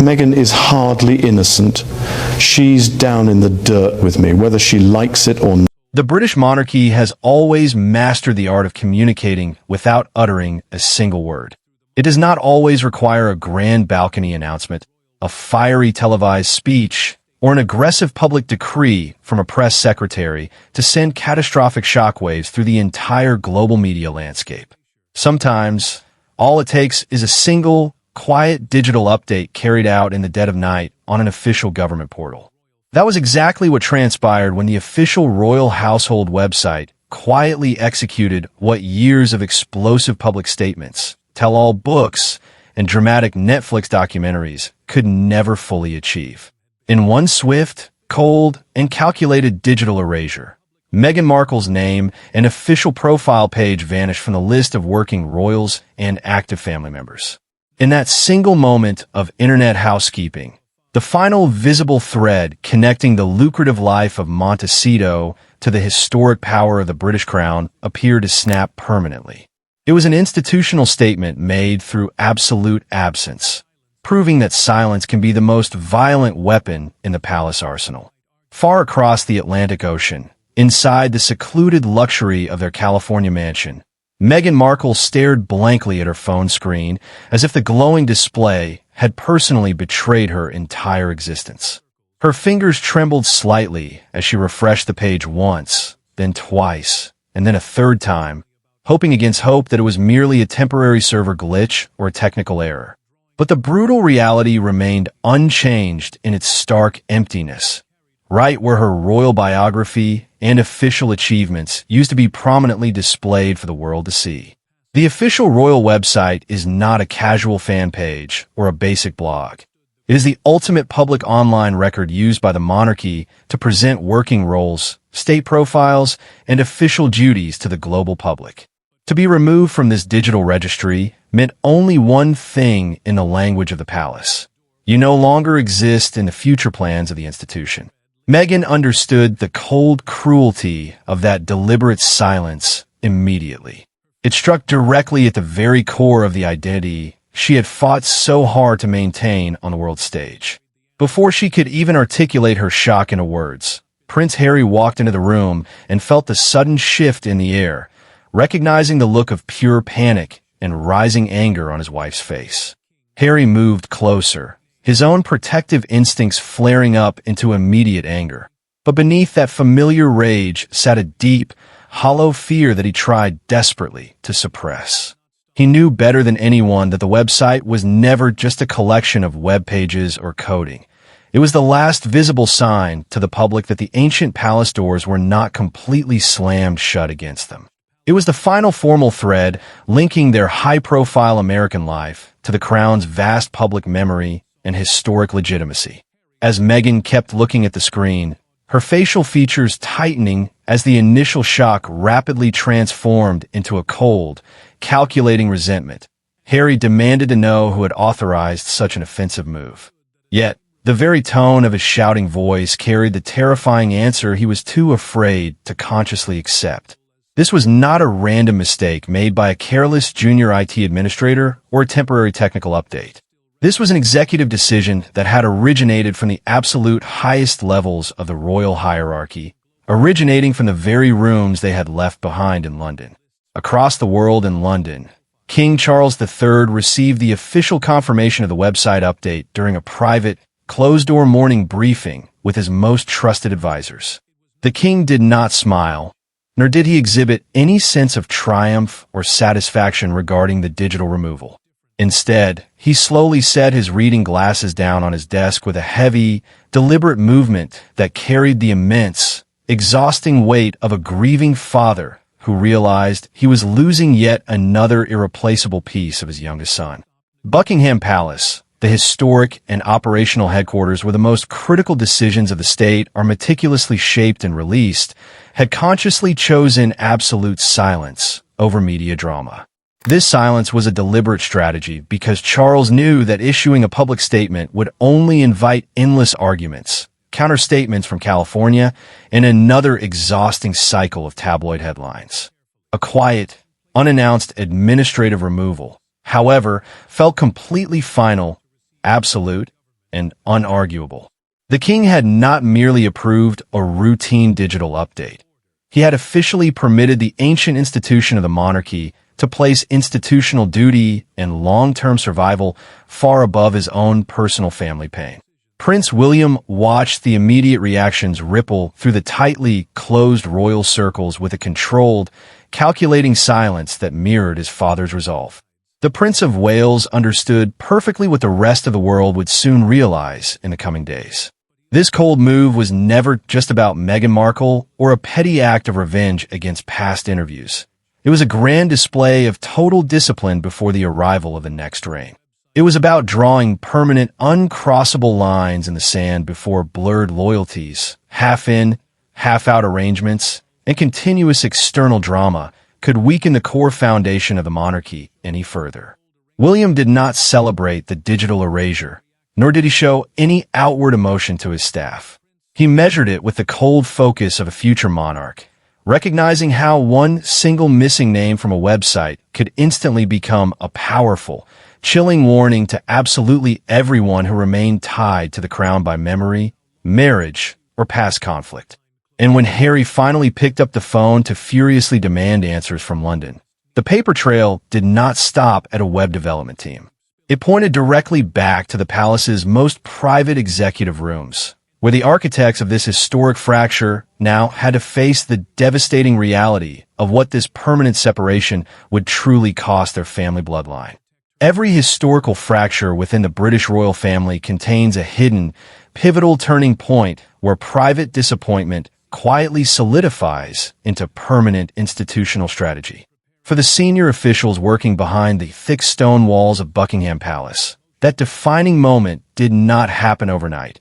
Meghan is hardly innocent. She's down in the dirt with me, whether she likes it or not. The British monarchy has always mastered the art of communicating without uttering a single word. It does not always require a grand balcony announcement, a fiery televised speech, or an aggressive public decree from a press secretary to send catastrophic shockwaves through the entire global media landscape. Sometimes, all it takes is a single, quiet digital update carried out in the dead of night on an official government portal. That was exactly what transpired when the official royal household website quietly executed what years of explosive public statements, tell-all books, and dramatic Netflix documentaries could never fully achieve. In one swift, cold, and calculated digital erasure, Meghan Markle's name and official profile page vanished from the list of working royals and active family members. In that single moment of internet housekeeping, the final visible thread connecting the lucrative life of Montecito to the historic power of the British Crown appeared to snap permanently. It was an institutional statement made through absolute absence, proving that silence can be the most violent weapon in the palace arsenal. Far across the Atlantic Ocean, inside the secluded luxury of their California mansion, Meghan Markle stared blankly at her phone screen as if the glowing display had personally betrayed her entire existence. Her fingers trembled slightly as she refreshed the page once, then twice, and then a third time, hoping against hope that it was merely a temporary server glitch or a technical error. But the brutal reality remained unchanged in its stark emptiness, right where her royal biography and official achievements used to be prominently displayed for the world to see. The official royal website is not a casual fan page or a basic blog. It is the ultimate public online record used by the monarchy to present working roles, state profiles, and official duties to the global public. To be removed from this digital registry meant only one thing in the language of the palace. You no longer exist in the future plans of the institution. Meghan understood the cold cruelty of that deliberate silence immediately. It struck directly at the very core of the identity she had fought so hard to maintain on the world stage. Before she could even articulate her shock into words, Prince Harry walked into the room and felt the sudden shift in the air, recognizing the look of pure panic and rising anger on his wife's face. Harry moved closer, his own protective instincts flaring up into immediate anger. But beneath that familiar rage sat a deep, hollow fear that he tried desperately to suppress. He knew better than anyone that the website was never just a collection of web pages or coding. It was the last visible sign to the public that the ancient palace doors were not completely slammed shut against them. It was the final formal thread linking their high-profile American life to the Crown's vast public memory and historic legitimacy. As Meghan kept looking at the screen, her facial features tightening as the initial shock rapidly transformed into a cold, calculating resentment, Harry demanded to know who had authorized such an offensive move. Yet, the very tone of his shouting voice carried the terrifying answer he was too afraid to consciously accept. This was not a random mistake made by a careless junior IT administrator or a temporary technical update. This was an executive decision that had originated from the absolute highest levels of the royal hierarchy, originating from the very rooms they had left behind in London. Across the world in London, King Charles III received the official confirmation of the website update during a private, closed-door morning briefing with his most trusted advisors. The king did not smile, nor did he exhibit any sense of triumph or satisfaction regarding the digital removal. Instead, he slowly set his reading glasses down on his desk with a heavy, deliberate movement that carried the immense, exhausting weight of a grieving father who realized he was losing yet another irreplaceable piece of his youngest son. Buckingham Palace, the historic and operational headquarters where the most critical decisions of the state are meticulously shaped and released, had consciously chosen absolute silence over media drama. This silence was a deliberate strategy because Charles knew that issuing a public statement would only invite endless arguments, counterstatements from California, and another exhausting cycle of tabloid headlines. A quiet, unannounced administrative removal, however, felt completely final, absolute, and unarguable. The king had not merely approved a routine digital update. He had officially permitted the ancient institution of the monarchy to place institutional duty and long-term survival far above his own personal family pain. Prince William watched the immediate reactions ripple through the tightly closed royal circles with a controlled, calculating silence that mirrored his father's resolve. The Prince of Wales understood perfectly what the rest of the world would soon realize in the coming days. This cold move was never just about Meghan Markle or a petty act of revenge against past interviews. It was a grand display of total discipline before the arrival of the next reign. It was about drawing permanent, uncrossable lines in the sand before blurred loyalties, half-in, half-out arrangements, and continuous external drama could weaken the core foundation of the monarchy any further. William did not celebrate the digital erasure, nor did he show any outward emotion to his staff. He measured it with the cold focus of a future monarch, recognizing how one single missing name from a website could instantly become a powerful, chilling warning to absolutely everyone who remained tied to the crown by memory, marriage, or past conflict. And when Harry finally picked up the phone to furiously demand answers from London, the paper trail did not stop at a web development team. It pointed directly back to the palace's most private executive rooms, where the architects of this historic fracture now had to face the devastating reality of what this permanent separation would truly cost their family bloodline. Every historical fracture within the British royal family contains a hidden, pivotal turning point where private disappointment quietly solidifies into permanent institutional strategy. For the senior officials working behind the thick stone walls of Buckingham Palace, that defining moment did not happen overnight,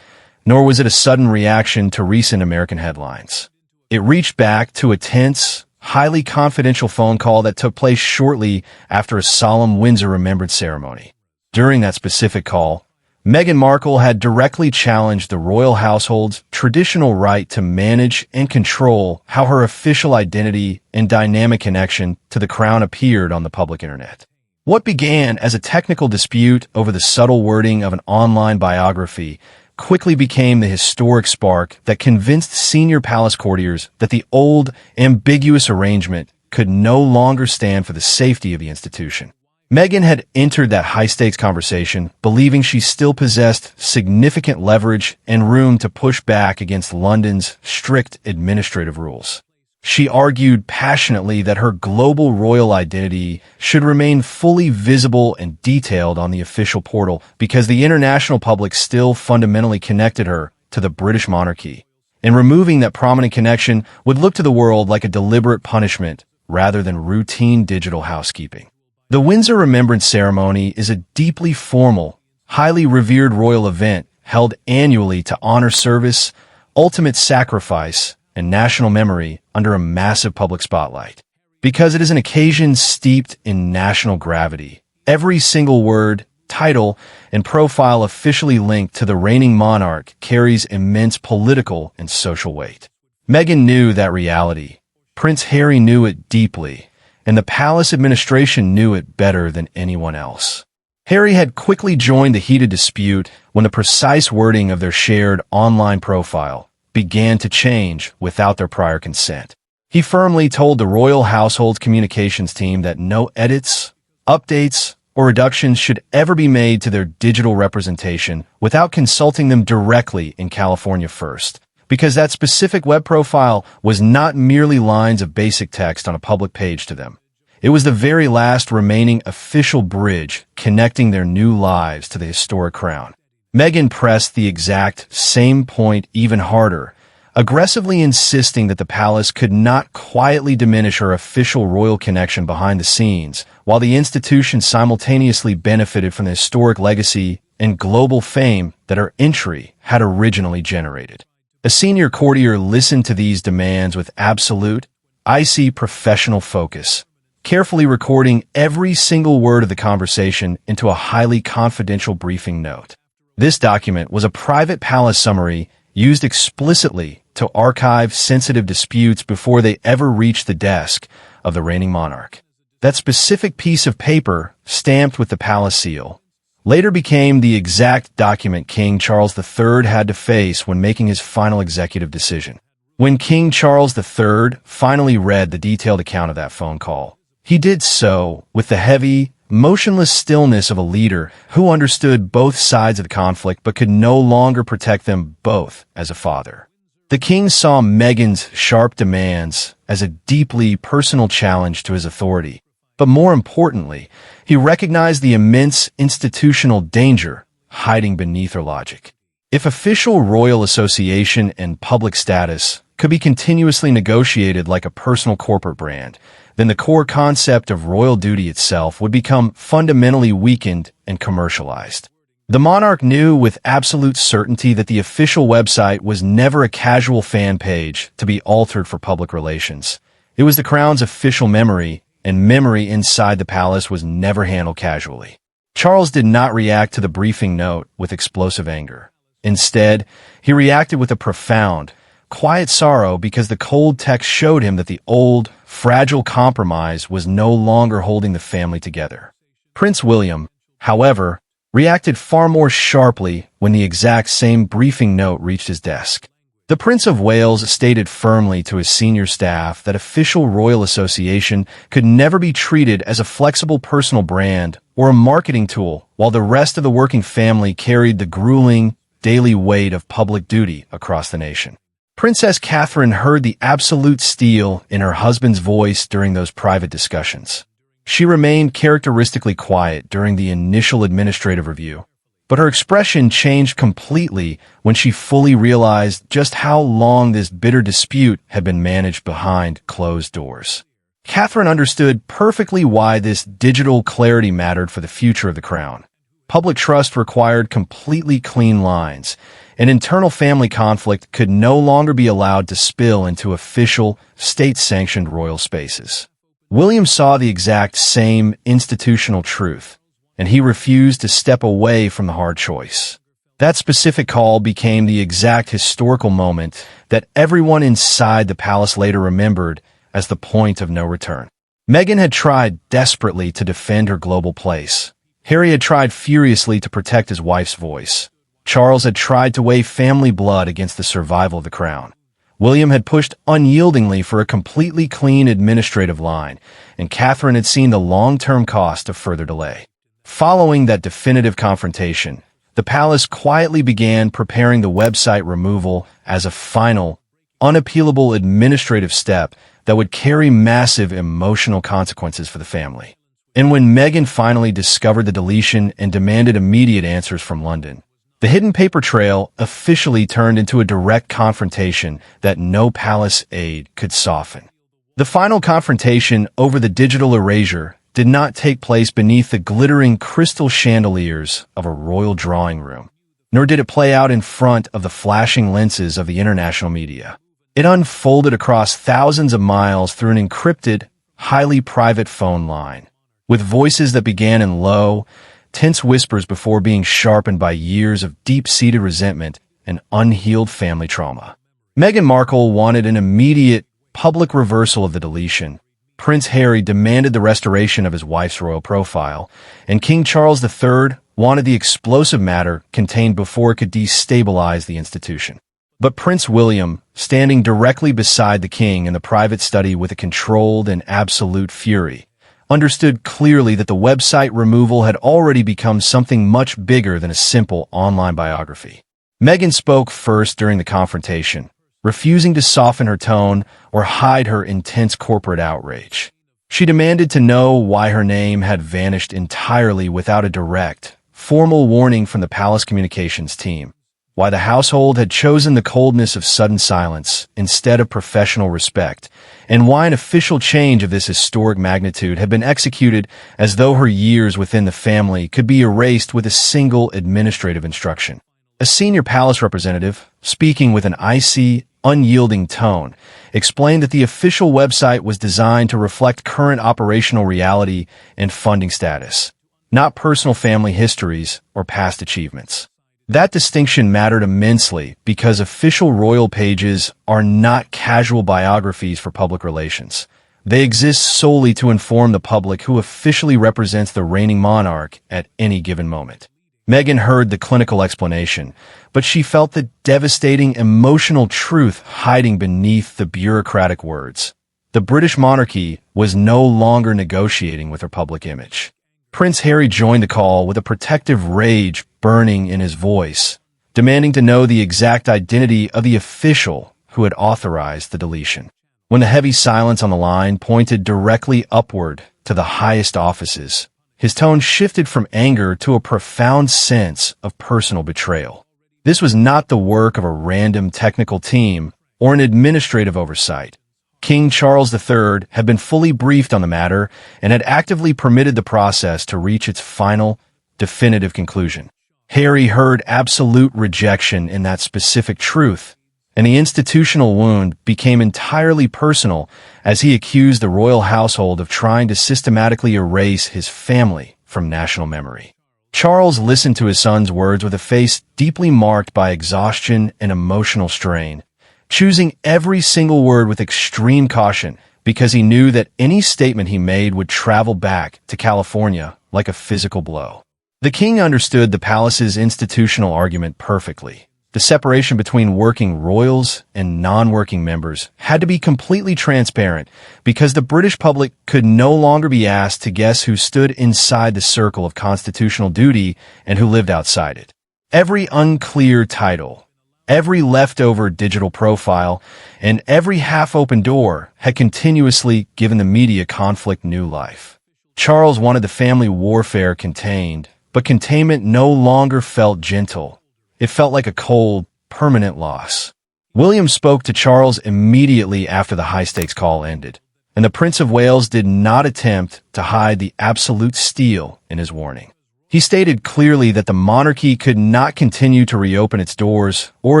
nor was it a sudden reaction to recent American headlines. It reached back to a tense, highly confidential phone call that took place shortly after a solemn Windsor Remembrance ceremony. During that specific call, Meghan Markle had directly challenged the royal household's traditional right to manage and control how her official identity and dynamic connection to the crown appeared on the public internet. What began as a technical dispute over the subtle wording of an online biography quickly became the historic spark that convinced senior palace courtiers that the old, ambiguous arrangement could no longer stand for the safety of the institution. Meghan had entered that high-stakes conversation believing she still possessed significant leverage and room to push back against London's strict administrative rules. She argued passionately that her global royal identity should remain fully visible and detailed on the official portal because the international public still fundamentally connected her to the British monarchy, and removing that prominent connection would look to the world like a deliberate punishment rather than routine digital housekeeping. The Windsor Remembrance Ceremony is a deeply formal, highly revered royal event held annually to honor service, ultimate sacrifice, and national memory under a massive public spotlight. Because it is an occasion steeped in national gravity, every single word, title, and profile officially linked to the reigning monarch carries immense political and social weight. Meghan knew that reality. Prince Harry knew it deeply, and the palace administration knew it better than anyone else. Harry had quickly joined the heated dispute when the precise wording of their shared online profile began to change without their prior consent. He firmly told the royal household's communications team that no edits, updates, or reductions should ever be made to their digital representation without consulting them directly in California first, because that specific web profile was not merely lines of basic text on a public page to them. It was the very last remaining official bridge connecting their new lives to the historic crown. Meghan pressed the exact same point even harder, aggressively insisting that the palace could not quietly diminish her official royal connection behind the scenes, while the institution simultaneously benefited from the historic legacy and global fame that her entry had originally generated. A senior courtier listened to these demands with absolute, icy professional focus, carefully recording every single word of the conversation into a highly confidential briefing note. This document was a private palace summary used explicitly to archive sensitive disputes before they ever reached the desk of the reigning monarch. That specific piece of paper, stamped with the palace seal, later became the exact document King Charles III had to face when making his final executive decision. When King Charles III finally read the detailed account of that phone call, he did so with the heavy, motionless stillness of a leader who understood both sides of the conflict but could no longer protect them both as a father. The king saw Meghan's sharp demands as a deeply personal challenge to his authority, but more importantly, he recognized the immense institutional danger hiding beneath her logic. If official royal association and public status could be continuously negotiated like a personal corporate brand, then the core concept of royal duty itself would become fundamentally weakened and commercialized. The monarch knew with absolute certainty that the official website was never a casual fan page to be altered for public relations. It was the crown's official memory, and memory inside the palace was never handled casually. Charles did not react to the briefing note with explosive anger. Instead, he reacted with a profound, quiet sorrow because the cold text showed him that the old, fragile compromise was no longer holding the family together. Prince William, however, reacted far more sharply when the exact same briefing note reached his desk. The Prince of Wales stated firmly to his senior staff that official royal association could never be treated as a flexible personal brand or a marketing tool, while the rest of the working family carried the grueling, daily weight of public duty across the nation. Princess Catherine heard the absolute steel in her husband's voice during those private discussions. She remained characteristically quiet during the initial administrative review, but her expression changed completely when she fully realized just how long this bitter dispute had been managed behind closed doors. Catherine understood perfectly why this digital clarity mattered for the future of the crown. Public trust required completely clean lines, and internal family conflict could no longer be allowed to spill into official, state-sanctioned royal spaces. William saw the exact same institutional truth, and he refused to step away from the hard choice. That specific call became the exact historical moment that everyone inside the palace later remembered as the point of no return. Meghan had tried desperately to defend her global place. Harry had tried furiously to protect his wife's voice. Charles had tried to weigh family blood against the survival of the crown. William had pushed unyieldingly for a completely clean administrative line, and Catherine had seen the long-term cost of further delay. Following that definitive confrontation, the palace quietly began preparing the website removal as a final, unappealable administrative step that would carry massive emotional consequences for the family. And when Meghan finally discovered the deletion and demanded immediate answers from London, the hidden paper trail officially turned into a direct confrontation that no palace aide could soften. The final confrontation over the digital erasure did not take place beneath the glittering crystal chandeliers of a royal drawing room, nor did it play out in front of the flashing lenses of the international media. It unfolded across thousands of miles through an encrypted, highly private phone line, with voices that began in low, tense whispers before being sharpened by years of deep-seated resentment and unhealed family trauma. Meghan Markle wanted an immediate, public reversal of the deletion. Prince Harry demanded the restoration of his wife's royal profile, and King Charles III wanted the explosive matter contained before it could destabilize the institution. But Prince William, standing directly beside the king in the private study with a controlled and absolute fury, understood clearly that the website removal had already become something much bigger than a simple online biography. Meghan spoke first during the confrontation, refusing to soften her tone or hide her intense corporate outrage. She demanded to know why her name had vanished entirely without a direct, formal warning from the palace communications team, why the household had chosen the coldness of sudden silence instead of professional respect, and why an official change of this historic magnitude had been executed as though her years within the family could be erased with a single administrative instruction. A senior palace representative, speaking with an icy, unyielding tone, explained that the official website was designed to reflect current operational reality and funding status, not personal family histories or past achievements. That distinction mattered immensely because official royal pages are not casual biographies for public relations, They exist solely to inform the public who officially represents the reigning monarch at any given moment. Meghan heard the clinical explanation, but she felt the devastating emotional truth hiding beneath the bureaucratic words. The British monarchy was no longer negotiating with her public image. Prince Harry joined the call with a protective rage burning in his voice, demanding to know the exact identity of the official who had authorized the deletion. When the heavy silence on the line pointed directly upward to the highest offices, his tone shifted from anger to a profound sense of personal betrayal. This was not the work of a random technical team or an administrative oversight. King Charles III had been fully briefed on the matter and had actively permitted the process to reach its final, definitive conclusion. Harry heard absolute rejection in that specific truth, and the institutional wound became entirely personal as he accused the royal household of trying to systematically erase his family from national memory. Charles listened to his son's words with a face deeply marked by exhaustion and emotional strain, choosing every single word with extreme caution because he knew that any statement he made would travel back to California like a physical blow. The king understood the palace's institutional argument perfectly. The separation between working royals and non-working members had to be completely transparent because the British public could no longer be asked to guess who stood inside the circle of constitutional duty and who lived outside it. Every unclear title, every leftover digital profile, and every half-open door had continuously given the media conflict new life. Charles wanted the family warfare contained, but containment no longer felt gentle. It felt like a cold, permanent loss. William spoke to Charles immediately after the high-stakes call ended, and the Prince of Wales did not attempt to hide the absolute steel in his warning. He stated clearly that the monarchy could not continue to reopen its doors or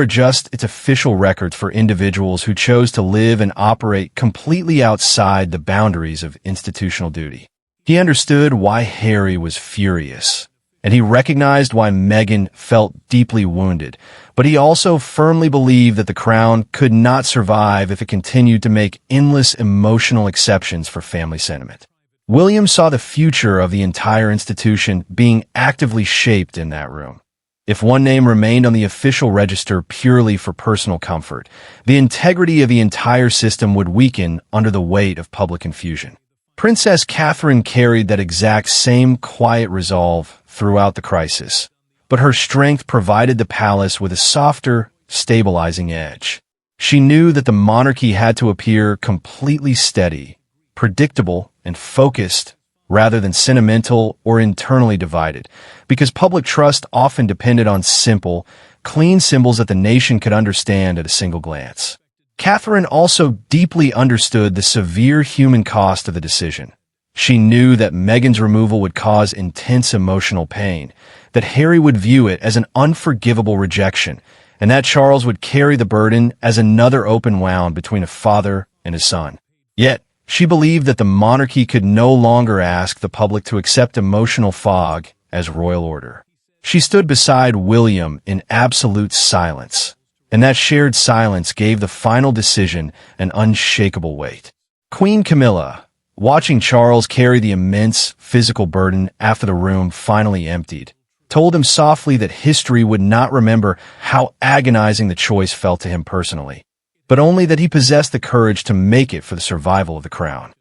adjust its official records for individuals who chose to live and operate completely outside the boundaries of institutional duty. He understood why Harry was furious, and he recognized why Meghan felt deeply wounded, but he also firmly believed that the crown could not survive if it continued to make endless emotional exceptions for family sentiment. William saw the future of the entire institution being actively shaped in that room. If one name remained on the official register purely for personal comfort, the integrity of the entire system would weaken under the weight of public confusion. Princess Catherine carried that exact same quiet resolve throughout the crisis, but her strength provided the palace with a softer, stabilizing edge. She knew that the monarchy had to appear completely steady, predictable, and focused, rather than sentimental or internally divided, because public trust often depended on simple, clean symbols that the nation could understand at a single glance. Catherine also deeply understood the severe human cost of the decision. She knew that Meghan's removal would cause intense emotional pain, that Harry would view it as an unforgivable rejection, and that Charles would carry the burden as another open wound between a father and his son. Yet, she believed that the monarchy could no longer ask the public to accept emotional fog as royal order. She stood beside William in absolute silence, and that shared silence gave the final decision an unshakable weight. Queen Camilla, watching Charles carry the immense physical burden after the room finally emptied, told him softly that history would not remember how agonizing the choice felt to him personally, but only that he possessed the courage to make it for the survival of the crown.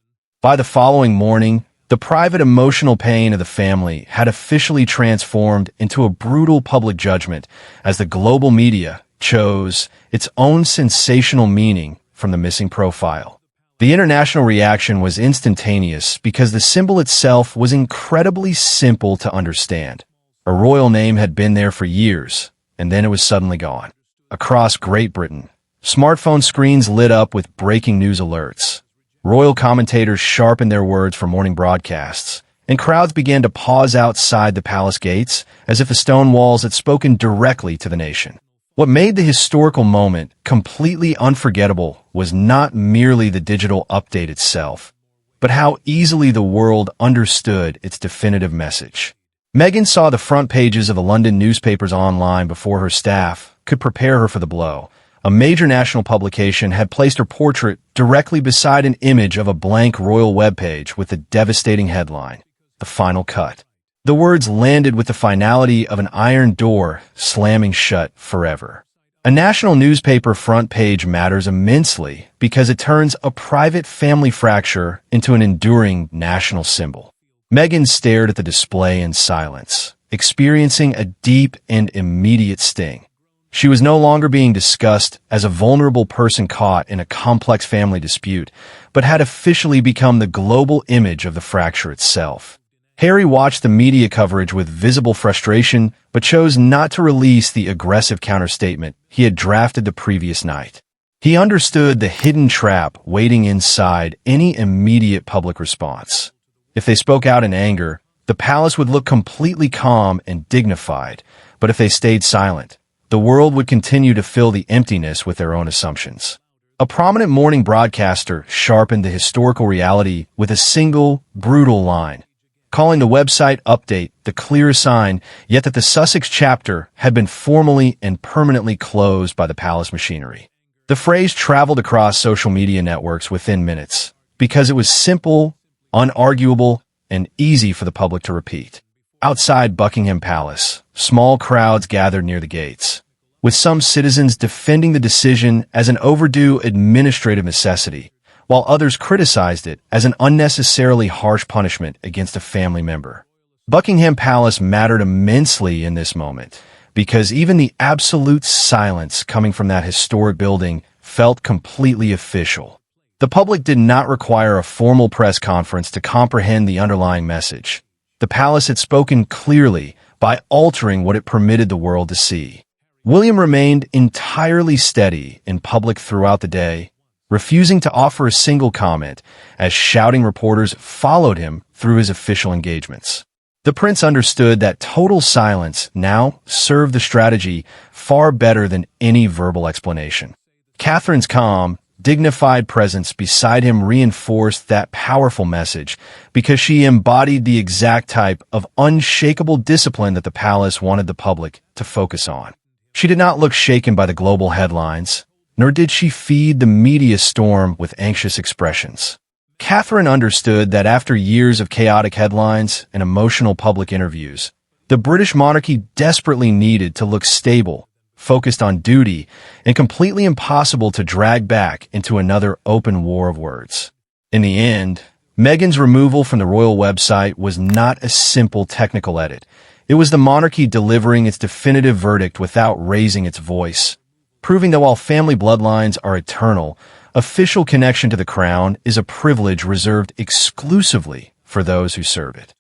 By the following morning, the private emotional pain of the family had officially transformed into a brutal public judgment as the global media chose its own sensational meaning from the missing profile. The international reaction was instantaneous because the symbol itself was incredibly simple to understand. A royal name had been there for years, and then it was suddenly gone. Across Great Britain, smartphone screens lit up with breaking news alerts. Royal commentators sharpened their words for morning broadcasts, and crowds began to pause outside the palace gates as if the stone walls had spoken directly to the nation. What made the historical moment completely unforgettable was not merely the digital update itself, but how easily the world understood its definitive message. Meghan saw the front pages of the London newspapers online before her staff could prepare her for the blow. A major national publication had placed her portrait directly beside an image of a blank royal webpage with a devastating headline, "The Final Cut." The words landed with the finality of an iron door slamming shut forever. A national newspaper front page matters immensely because it turns a private family fracture into an enduring national symbol. Meghan stared at the display in silence, experiencing a deep and immediate sting. She was no longer being discussed as a vulnerable person caught in a complex family dispute, but had officially become the global image of the fracture itself. Harry watched the media coverage with visible frustration, but chose not to release the aggressive counterstatement he had drafted the previous night. He understood the hidden trap waiting inside any immediate public response. If they spoke out in anger, the palace would look completely calm and dignified, but if they stayed silent, the world would continue to fill the emptiness with their own assumptions. A prominent morning broadcaster sharpened the historical reality with a single, brutal line, calling the website update the clear sign yet that the Sussex chapter had been formally and permanently closed by the palace machinery. The phrase traveled across social media networks within minutes because it was simple, unarguable, and easy for the public to repeat. Outside Buckingham Palace, small crowds gathered near the gates, with some citizens defending the decision as an overdue administrative necessity, while others criticized it as an unnecessarily harsh punishment against a family member. Buckingham Palace mattered immensely in this moment, because even the absolute silence coming from that historic building felt completely official. The public did not require a formal press conference to comprehend the underlying message. The palace had spoken clearly by altering what it permitted the world to see. William remained entirely steady in public throughout the day, refusing to offer a single comment as shouting reporters followed him through his official engagements. The prince understood that total silence now served the strategy far better than any verbal explanation. Catherine's calm, dignified presence beside him reinforced that powerful message because she embodied the exact type of unshakable discipline that the palace wanted the public to focus on. She did not look shaken by the global headlines, nor did she feed the media storm with anxious expressions. Catherine understood that after years of chaotic headlines and emotional public interviews, the British monarchy desperately needed to look stable, focused on duty, and completely impossible to drag back into another open war of words. In the end, Meghan's removal from the royal website was not a simple technical edit. It was the monarchy delivering its definitive verdict without raising its voice, proving that while family bloodlines are eternal, official connection to the crown is a privilege reserved exclusively for those who serve it.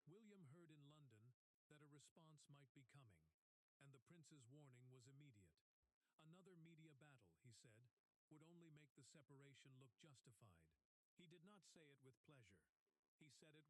William heard in London that a response might be coming, and the prince's warning was immediate. Another media battle, he said, would only make the separation look justified. He did not say it with pleasure. He said it